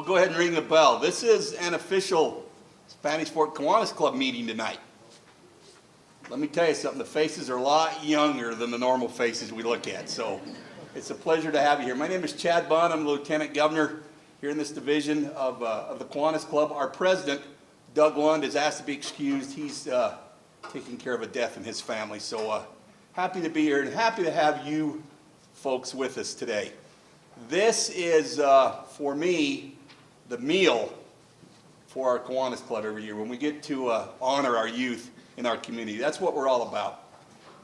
go ahead and ring the bell. This is an official Spanish Fork Kiwanis Club meeting tonight. Let me tell you something, the faces are a lot younger than the normal faces we look at, so it's a pleasure to have you here. My name is Chad Bunn. I'm the Lieutenant Governor here in this division of the Kiwanis Club. Our president, Doug Lund, is asked to be excused. He's taking care of a death in his family, so happy to be here and happy to have you folks with us today. This is, for me, the meal for our Kiwanis Club every year, when we get to honor our youth in our community. That's what we're all about.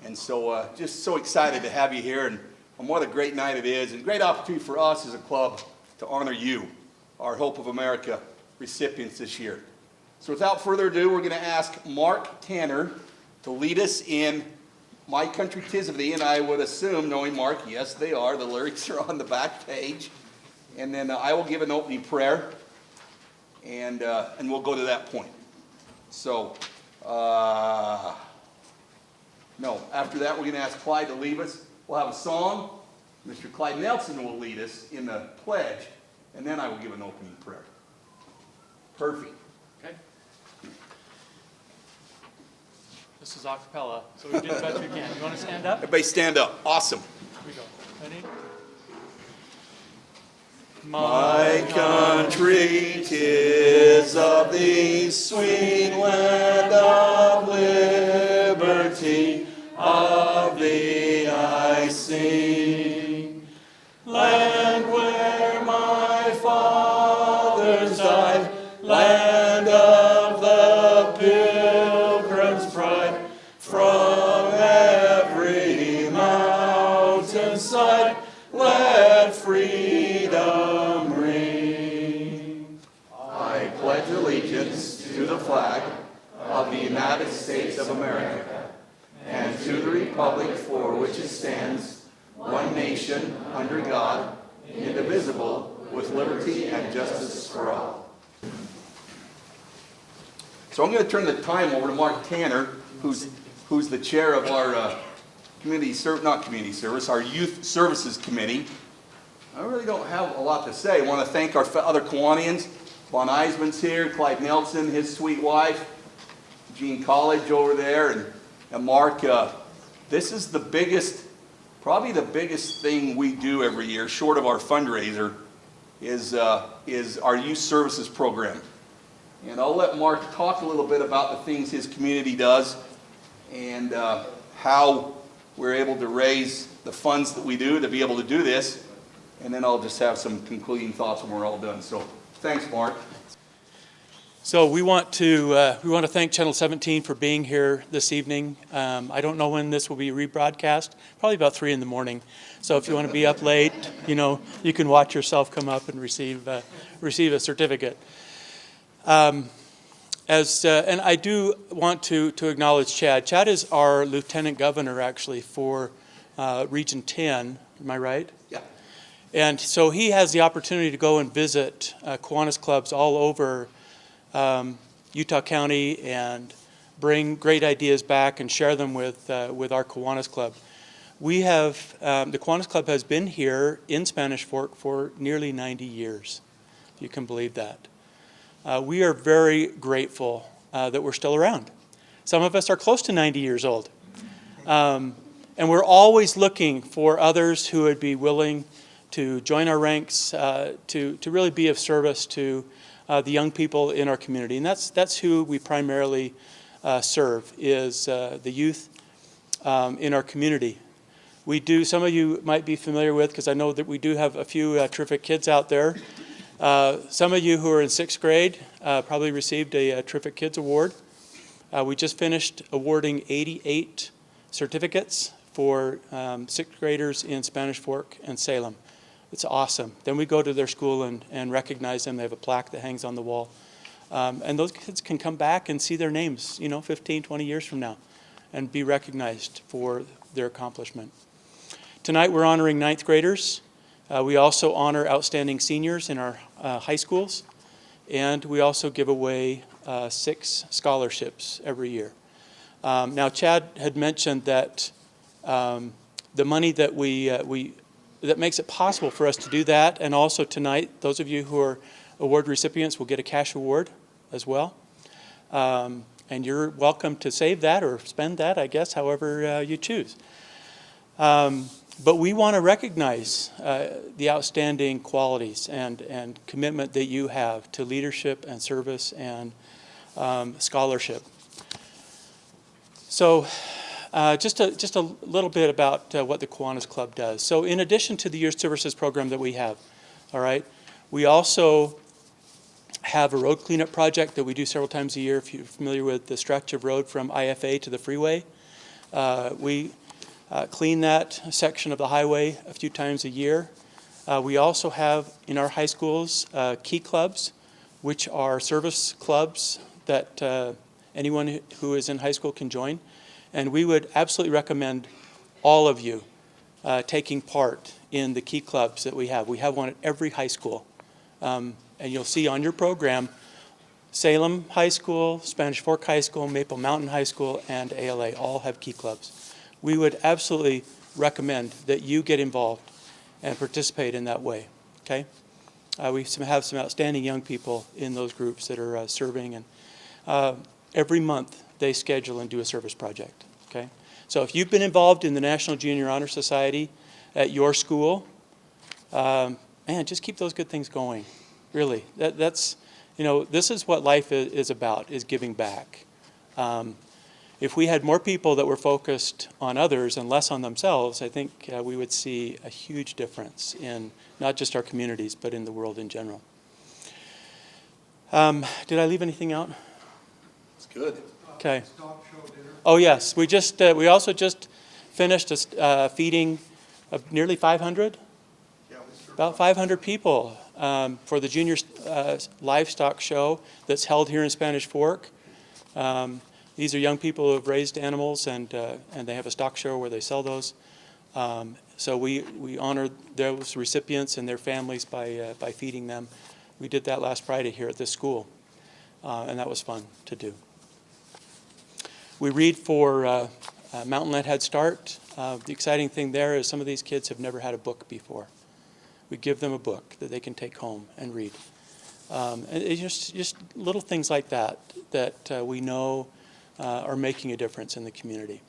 And so just so excited to have you here, and what a great night it is, and great opportunity for us as a club to honor you, our Hope of America recipients this year. So without further ado, we're going to ask Mark Tanner to lead us in My Country 'Tis of Thee, and I would assume, knowing Mark, yes they are, the lyrics are on the back page. And then I will give an opening prayer, and we'll go to that point. So, no, after that we're going to ask Clyde to lead us. We'll have a song. Mr. Clyde Nelson will lead us in the pledge, and then I will give an opening prayer. Perfect. Okay. This is a cappella, so we do the best we can. You want to stand up? Everybody stand up. Awesome. Here we go. Ready? My country, 'tis of thee, sweet land of liberty, of thee I sing. Land where my fathers died, land of the pilgrim's pride, from every mountainside, let freedom ring. I pledge allegiance to the flag of the United States of America, and to the republic for which it stands, one nation, under God, indivisible, with liberty and justice for all. So I'm going to turn the time over to Mark Tanner, who's the chair of our our Youth Services Committee. I really don't have a lot to say. I want to thank our other Kiwanians. Von Eisman's here, Clyde Nelson, his sweet wife, Jean College over there, and Mark. This is the biggest, probably the biggest thing we do every year, short of our fundraiser, is our Youth Services Program. And I'll let Mark talk a little bit about the things his community does and how we're able to raise the funds that we do to be able to do this. And then I'll just have some concluding thoughts when we're all done. So thanks, Mark. So we want to thank Channel 17 for being here this evening. I don't know when this will be rebroadcast. Probably about 3 in the morning. So if you want to be up late, you can watch yourself come up and receive a certificate. And I do want to acknowledge Chad. Chad is our Lieutenant Governor, actually, for Region 10. Am I right? Yeah. And so he has the opportunity to go and visit Kiwanis clubs all over Utah County and bring great ideas back and share them with our Kiwanis Club. We have, the Kiwanis Club has been here in Spanish Fork for nearly 90 years, if you can believe that. We are very grateful that we're still around. Some of us are close to 90 years old. And we're always looking for others who would be willing to join our ranks, to really be of service to the young people in our community. And that's who we primarily serve, is the youth in our community. We do, some of you might be familiar with, because I know that we do have a few terrific kids out there. Some of you who are in 6th grade probably received a Terrific Kids Award. We just finished awarding 88 certificates for 6th graders in Spanish Fork and Salem. It's awesome. Then we go to their school and recognize them. They have a plaque that hangs on the wall. And those kids can come back and see their names, 15, 20 years from now and be recognized for their accomplishment. Tonight we're honoring 9th graders. We also honor outstanding seniors in our high schools. And we also give away 6 scholarships every year. Now, Chad had mentioned that the money that that makes it possible for us to do that, and also tonight, those of you who award recipients will get a cash award as well. And you're welcome to save that or spend that, I guess, however you choose. But we want to recognize the outstanding qualities and commitment that you have to leadership and service and scholarship. So just a little bit about what the Kiwanis Club does. So in addition to the Youth Services program that we have, all right, we also have a road cleanup project that we do several times a year. If you're familiar with the stretch of road from IFA to the freeway, we clean that section of the highway a few times a year. We also have in our high schools key clubs, which are service clubs that anyone who is in high school can join. And we would absolutely recommend all of you taking part in the key clubs that we have. We have one at every high school. And you'll see on your program, Salem High School, Spanish Fork High School, Maple Mountain High School, and ALA all have key clubs. We would absolutely recommend that you get involved and participate in that way, okay? We have some outstanding young people in those groups that are serving, and every month they schedule and do a service project, okay? So if you've been involved in the National Junior Honor Society at your school, man, just keep those good things going. Really, that's, you know, this is what life is about, is giving back. If we had more people that were focused on others and less on themselves, I think we would see a huge difference in not just our communities, but in the world in general. Did I leave anything out? It's good. Okay. Oh yes, we also just finished a feeding of nearly 500. About 500 people for the Junior Livestock Show that's held here in Spanish Fork. These are young people who have raised animals, and they have a stock show where they sell those. So we honor those recipients and their families by feeding them. We did that last Friday here at this school, and that was fun to do. We read for Mountain Land Head Start. The exciting thing there is some of these kids have never had a book before. We give them a book that they can take home and read. And it's just little things like that we know are making a difference in the community.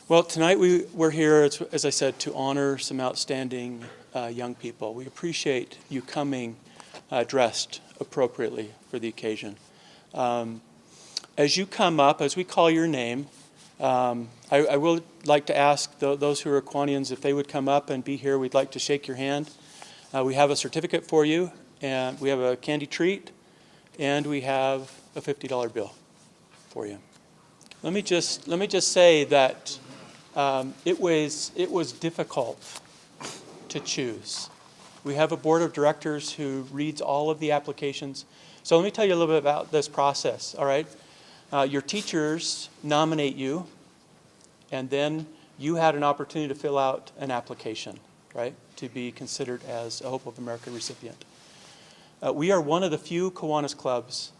Well, tonight we're here, as I said, to honor some outstanding young people. We appreciate you coming dressed appropriately for the occasion. As you come up, as we call your name, I would like to ask those who are Kiwanians if they would come up and be here. We'd like to shake your hand. We have a certificate for you, and we have a candy treat, and we have a $50 bill for you. Let me just say that it was difficult to choose. We have a board of directors who reads all of the applications. So let me tell you a little bit about this process. All right. Your teachers nominate you, and then you had an opportunity to fill out an application, right, to be considered as a Hope of America recipient. We are one of the few Kiwanis clubs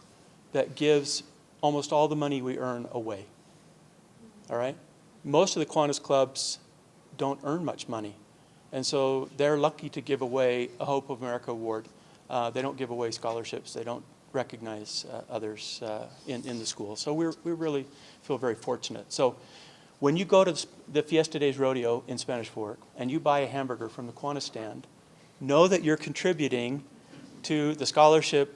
that gives almost all the money we earn away, all right? Most of the Kiwanis clubs don't earn much money, and so they're lucky to give away a Hope of America award. They don't give away scholarships. They don't recognize others in the school. So we really feel very fortunate. So when you go to the Fiesta Days Rodeo in Spanish Fork and you buy a hamburger from the Kiwanis stand, know that you're contributing to the scholarship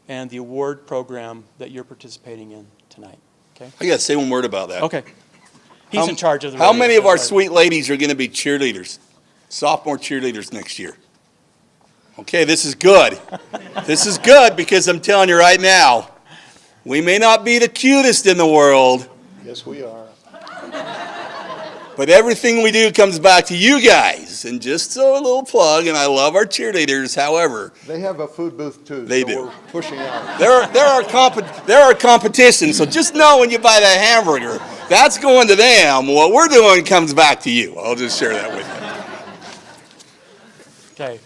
and the award program that you're participating in tonight. Okay? I got to say one word about that. Okay. He's in charge of the How rodeo, many of our sorry. sweet ladies are going to be cheerleaders, sophomore cheerleaders next year? Okay, this is good. This is good because I'm telling you right now, we may not be the cutest in the world. Yes, we are. But everything we do comes back to you guys. And just so a little plug, and I love our cheerleaders, however. They have a food booth too. They so do. We're pushing out. There are competitions, so just know when you buy that hamburger, that's going to them. What we're doing comes back to you. I'll just share that with you. Okay.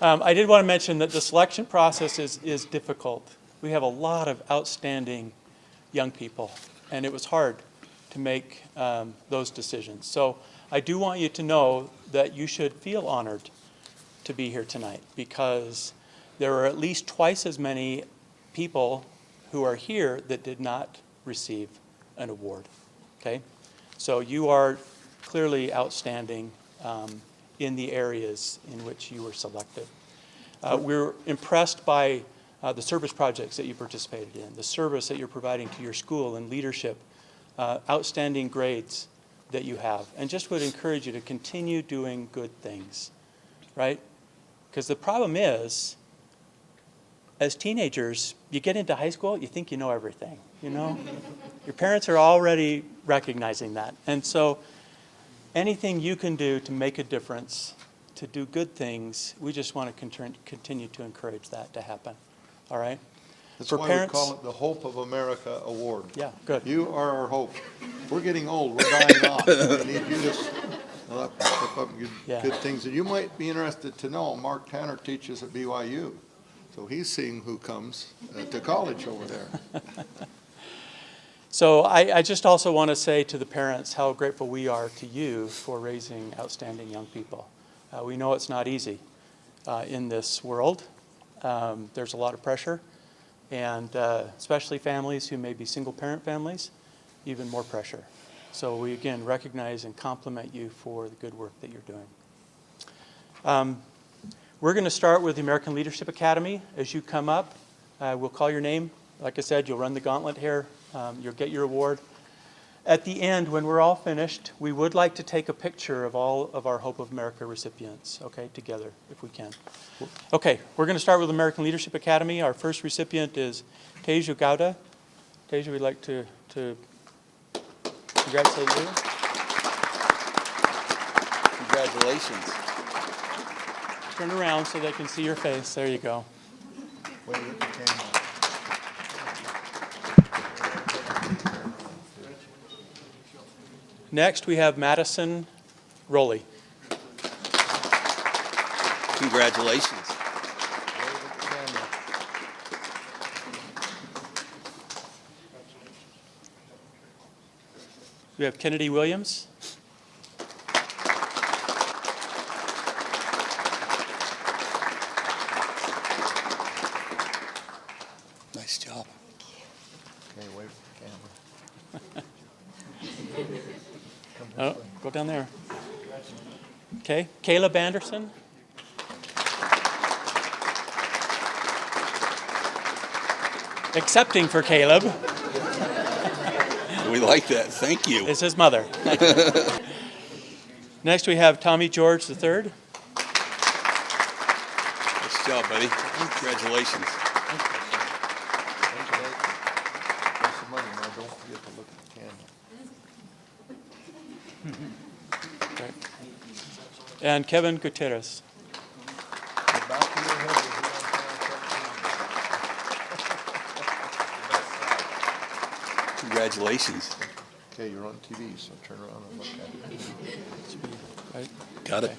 I did want to mention that the selection process is difficult. We have a lot of outstanding young people, and it was hard to make those decisions. So I do want you to know that you should feel honored to be here tonight because there are at least twice as many people who are here that did not receive an award, okay? So you are clearly outstanding in the areas in which you were selected. We're impressed by the service projects that you participated in, the service that you're providing to your school and leadership, outstanding grades that you have, and just would encourage you to continue doing good things, right? Because the problem is, as teenagers, you get into high school, you think you know everything, you know? Your parents are already recognizing that. And so anything you can do to make a difference, to do good things, we just want to continue to encourage that to happen, all right? That's For why parents- we call it the Hope of America Award. Yeah, good. You are our hope. We're getting old, we're dying off. We need you to step up and Yeah. good things. And you might be interested to know, Mark Tanner teaches at BYU. So he's seeing who comes to college over there. So I just also want to say to the parents how grateful we are to you for raising outstanding young people. We know it's not easy in this world. There's a lot of pressure, and especially families who may be single-parent families, even more pressure. So we, again, recognize and compliment you for the good work that you're doing. We're going to start with the American Leadership Academy. As you come up, we'll call your name. Like I said, you'll run the gauntlet here. You'll get your award. At the end, when we're all finished, we would like to take a picture of all of our Hope of America recipients, okay, together, if we can. Okay, we're going to start with the American Leadership Academy. Our first recipient is Teju Gowda. Teju, we'd like to congratulate you. Congratulations. Turn around so they can see your face. There you go. Wait at the camera. Next, we have Madison Rowley. Congratulations. Wait at the camera. We have Kennedy Williams. Nice job. Okay, wait for the camera. Oh, go down there. Okay, Caleb Anderson. Accepting for Caleb We like that. Thank you. is his mother. Next, we have Tommy George III. Nice job, buddy. Congratulations. There's some money now, don't forget to look at the camera. Right. And Kevin Gutierrez. The back of your head is here on camera. Congratulations. Okay, you're on TV, so turn around and look at it. Right? Got it. Okay.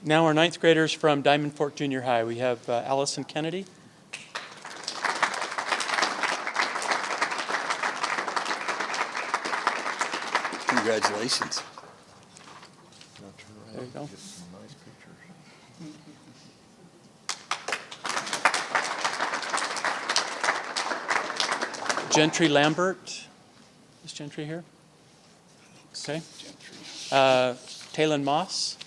Now our ninth graders from Diamond Fork Junior High. We have Allison Kennedy. Congratulations. Now turn around There you go. and get some nice pictures. Gentry Lambert. Is Gentry here? Okay. Talon Moss.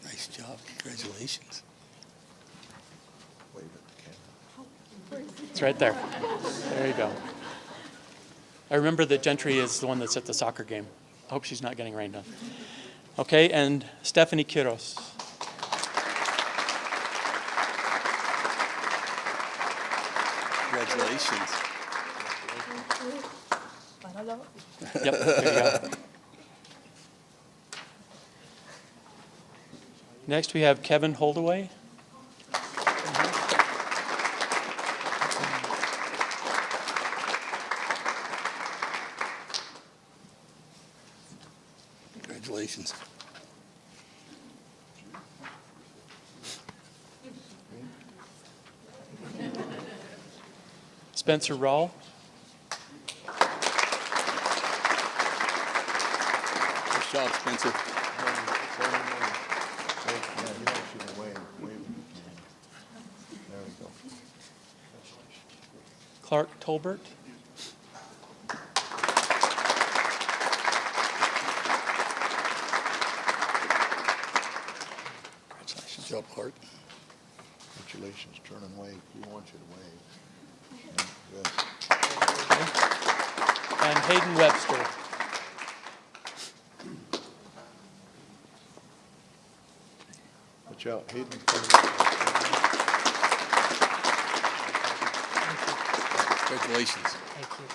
Nice job. Congratulations. Wave at the camera. It's right there. There you go. I remember that Gentry is the one that's at the soccer game. I hope she's not getting rained on. Okay, and Stephanie Quiros. Congratulations. Yep, there you go. Next, we have Kevin Holdaway. Congratulations. Spencer Rawl. Nice job, Spencer. Clark Tolbert. Congratulations. Good job, Clark. Congratulations, turn and wave. We want you to wave. Good. And Hayden Webster. Watch out, Hayden. Congratulations. Thank you.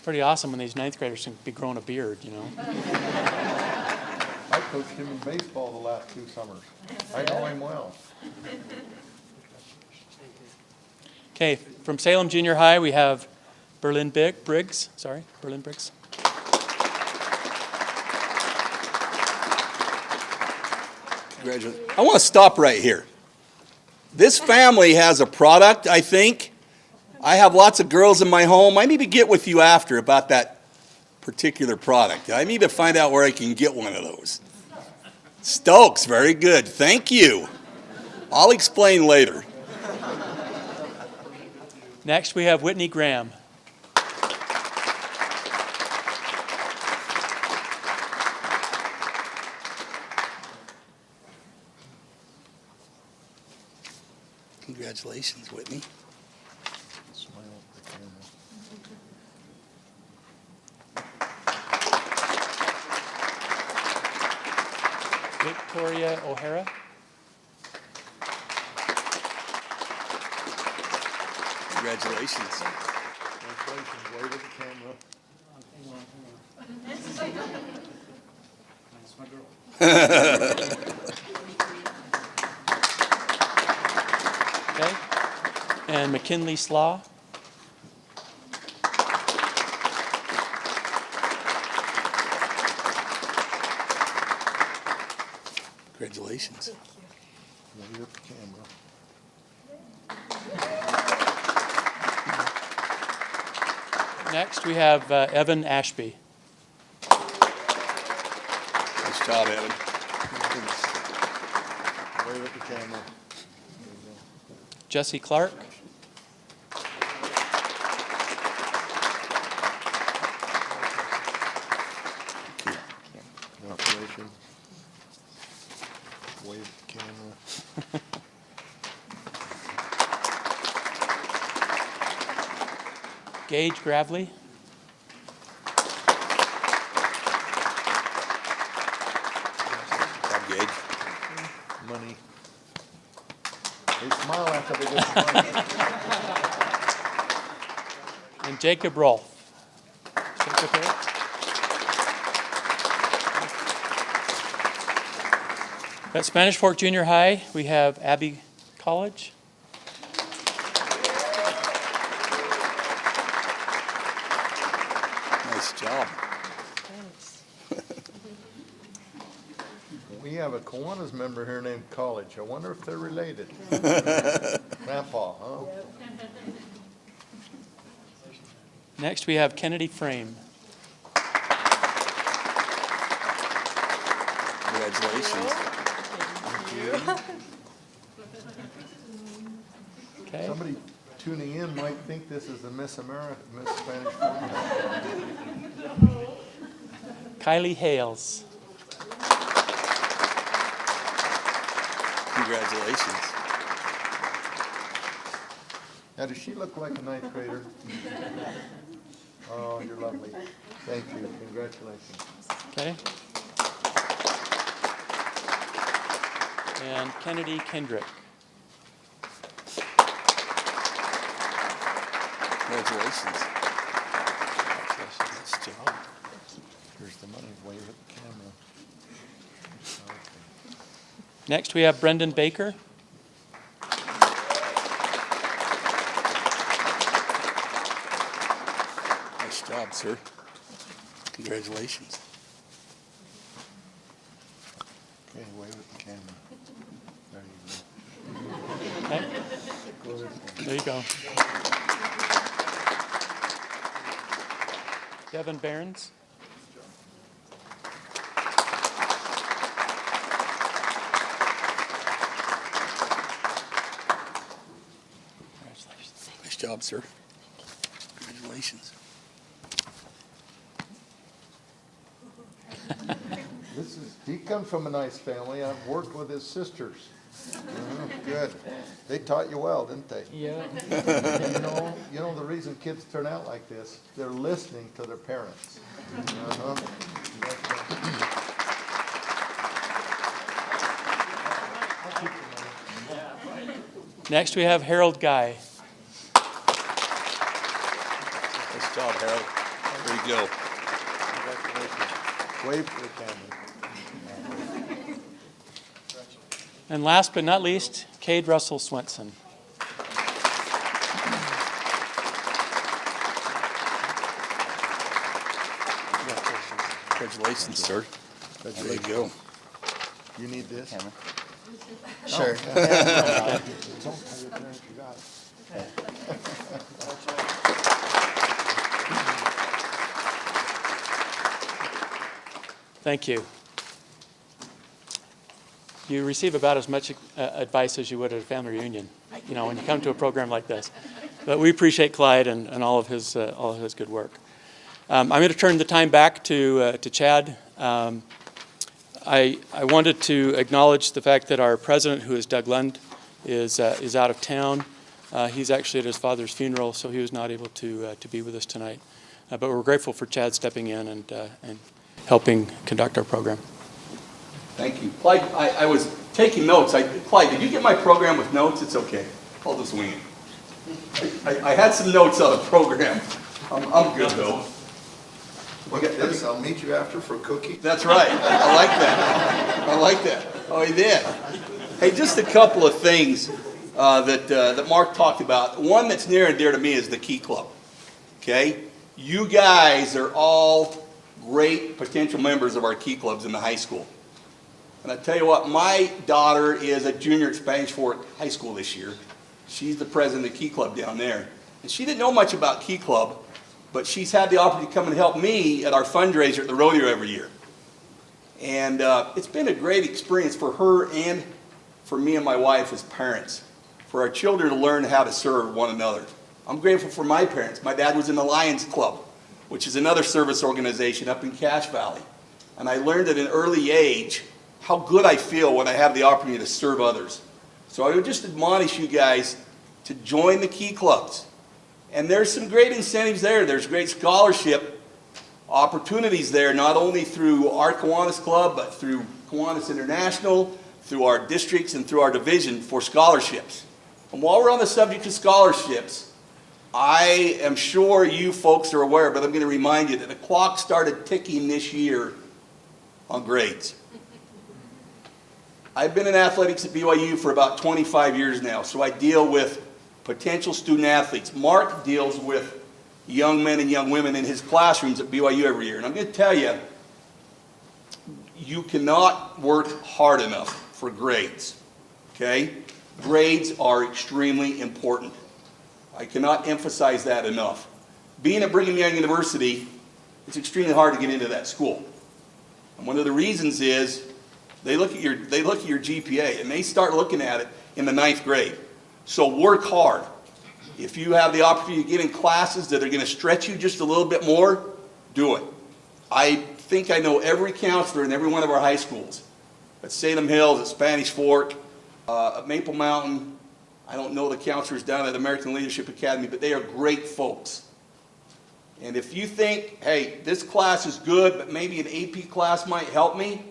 Pretty awesome when these ninth graders can be growing a beard, you know. I coached him in baseball the last 2 summers. I know him well. Okay, from Salem Junior High, we have Berlin Briggs. Congratulations. I want to stop right here. This family has a product, I think. I have lots of girls in my home. I need to get with you after about that particular product. I need to find out where I can get one of those. Stokes, very good. Thank you. I'll explain later. Next, we have Whitney Graham. Congratulations, Whitney. Smile at the camera. Victoria O'Hara. Congratulations. Congratulations, wave at the camera. Okay. And McKinley Slaw. Congratulations. Wave at the camera. Next, we have Evan Ashby. Nice job, Evan. Wave at the camera. Jesse Clark. Congratulations. Wave at the camera. Gage Gravely. Good job, Gage. Money. They smile after they get the money. And Jacob Rolfe. Jacob here. At Spanish Fork Junior High, we have Abby College. Nice job. We have a Kiwanis member here named College. I wonder if they're related. Grandpa, huh? Next, we have Kennedy Frame. Congratulations. Okay. Somebody tuning in might think this is the Miss America, Miss Spanish Fork. Kylie Hales. Congratulations. Now, does she look like a ninth grader? Oh, you're lovely. Thank you. Congratulations. Okay. And Kennedy Kendrick. Congratulations. Nice job. Here's the money. Wave at the camera. Okay. Next, we have Brendan Baker. Nice job, sir. Congratulations. Okay, wave at the camera. There you go. Okay. There you go. Devin Behrens. Congratulations. Nice job, sir. Congratulations. He comes from a nice family. I've worked with his sisters. Good. They taught you well, didn't they? Yeah. You know the reason kids turn out like this, they're listening to their parents. Next, we have Harold Guy. Nice job, Harold. There you go. Wave to the camera. And last but not least, Cade Russell Swenson. Congratulations, sir. There you go. You need this? Sure. Don't tell your parents you got it. Thank you. You receive about as much advice as you would at a family reunion, you know, when you come to a program like this. But we appreciate Clyde and all of his good work. I'm going to turn the time back to Chad. I wanted to acknowledge the fact that our president, who is Doug Lund, is out of town. He's actually at his father's funeral, so he was not able to be with us tonight. But we're grateful for Chad stepping in and helping conduct our program. Thank you. Clyde, I was taking notes. Clyde, did you get my program with notes? It's okay. I'll just wing it. I had some notes on the program. I'm good, though. Look at this, I'll meet you after for cookie. That's right. I like that. I like that. Oh, he did. Hey, just a couple of things that Mark talked about. One that's near and dear to me is the Key Club. Okay? You guys are all great potential members of our Key Clubs in the high school. And I tell you what, my daughter is a junior at Spanish Fork High School this year. She's the president of the Key Club down there. And she didn't know much about Key Club, but she's had the opportunity to come and help me at our fundraiser at the rodeo every year. And it's been a great experience for her and for me and my wife as parents, for our children to learn how to serve one another. I'm grateful for my parents. My dad was in the Lions Club, which is another service organization up in Cache Valley. And I learned at an early age how good I feel when I have the opportunity to serve others. So I would just admonish you guys to join the Key Clubs. And there's some great incentives there. There's great scholarship opportunities there, not only through our Kiwanis Club, but through Kiwanis International, through our districts, and through our division for scholarships. And while we're on the subject of scholarships, I am sure you folks are aware, but I'm going to remind you that the clock started ticking this year on grades. I've been in athletics at BYU for about 25 years now, so I deal with potential student athletes. Mark deals with young men and young women in his classrooms at BYU every year. And I'm going to tell you, you cannot work hard enough for grades, okay? Grades are extremely important. I cannot emphasize that enough. Being at Brigham Young University, it's extremely hard to get into that school. And one of the reasons is they look at your GPA, and they start looking at it in the 9th grade. So work hard. If you have the opportunity to get in classes that are going to stretch you just a little bit more, do it. I think I know every counselor in every one of our high schools. At Salem Hills, at Spanish Fork, at Maple Mountain. I don't know the counselors down at American Leadership Academy, but they are great folks. And if you think, hey, this class is good, but maybe an AP class might help me,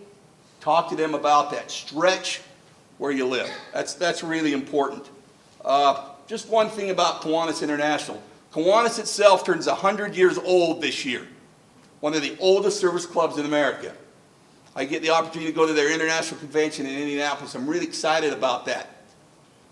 talk to them about that. Stretch where you live. That's really important. Just one thing about Kiwanis International. Kiwanis itself turns 100 years old this year. One of the oldest service clubs in America. I get the opportunity to go to their international convention in Indianapolis. I'm really excited about that.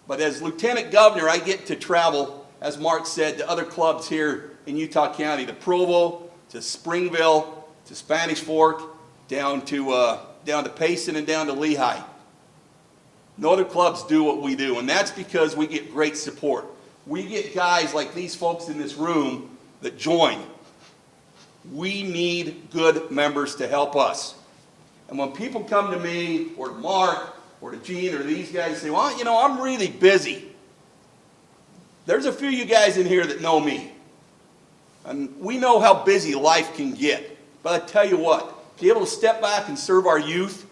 But as Lieutenant Governor, I get to travel, as Mark said, to other clubs here in Utah County, to Provo, to Springville, to Spanish Fork, down to Payson and down to Lehigh. No other clubs do what we do, and that's because we get great support. We get guys like these folks in this room that join. We need good members to help us. And when people come to me, or to Mark, or to Gene, or these guys and say, well, you know, I'm really busy. There's a few of you guys in here that know me. And we know how busy life can get. But I tell you what, to be able to step back and serve our youth,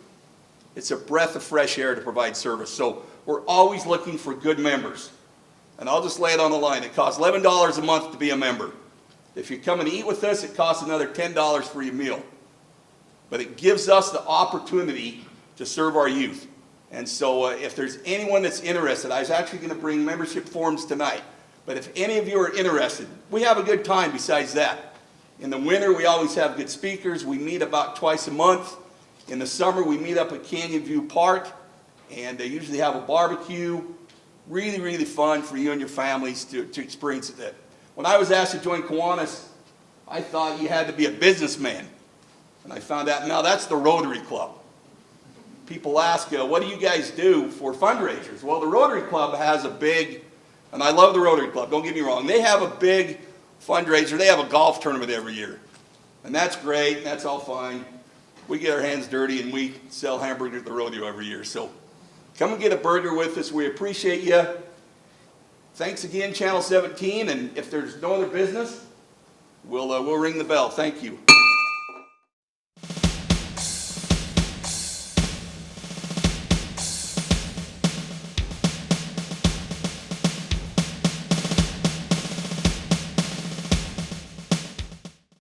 it's a breath of fresh air to provide service. So we're always looking for good members. And I'll just lay it on the line. It costs $11 a month to be a member. If you come and eat with us, it costs another $10 for your meal. But it gives us the opportunity to serve our youth. And so if there's anyone that's interested, I was actually going to bring membership forms tonight. But if any of you are interested, we have a good time besides that. In the winter, we always have good speakers. We meet about twice a month. In the summer, we meet up at Canyon View Park, and they usually have a barbecue. Really, really fun for you and your families to experience it. When I was asked to join Kiwanis, I thought you had to be a businessman. And I found out now that's the Rotary Club. People ask, what do you guys do for fundraisers? Well, the Rotary Club has a big, and I love the Rotary Club, don't get me wrong, they have a big fundraiser. They have a golf tournament every year. And that's great, and that's all fine. We get our hands dirty and we sell hamburgers at the rodeo every year. So come and get a burger with us. We appreciate you. Thanks again, Channel 17. And if there's no other business, we'll ring the bell. Thank you.